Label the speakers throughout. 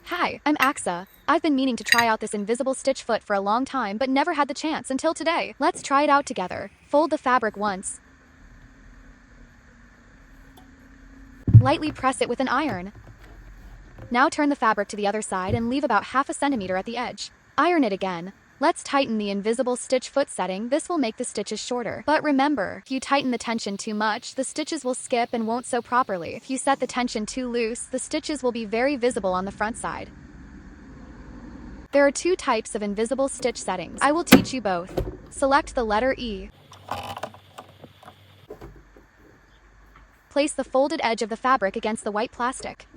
Speaker 1: Hi, I'm Axa. I've been meaning to try out this invisible stitch foot for a long time but never had the chance until today. Let's try it out together. Fold the fabric once. Lightly press it with an iron. Now turn the fabric to the other side and leave about half a centimeter at the edge. Iron it again. Let's tighten the invisible stitch foot setting. This will make the stitches shorter. But remember, if you tighten the tension too much, the stitches will skip and won't sew properly. If you set the tension too loose, the stitches will be very visible on the front side. There are two types of invisible stitch settings. I will teach you both. Select the letter E. Place the folded edge of the fabric against the white plastic.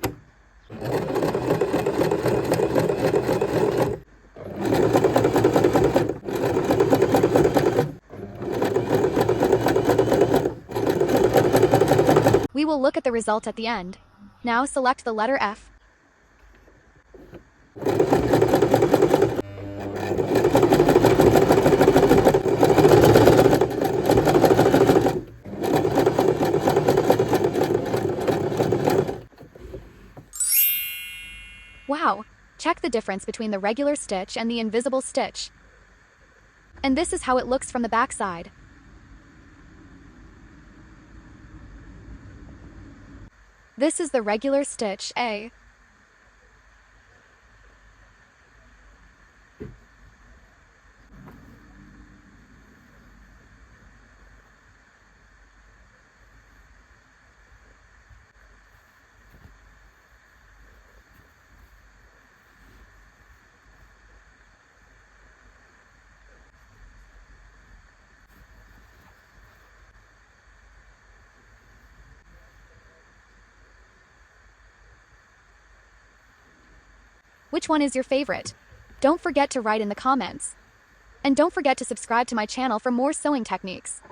Speaker 1: We will look at the result at the end. Now select the letter F. Wow! Check the difference between the regular stitch and the invisible stitch. And this is how it looks from the back side. This is the regular stitch A. Which one is your favorite? Don't forget to write in the comments. And don't forget to subscribe to my channel for more sewing techniques.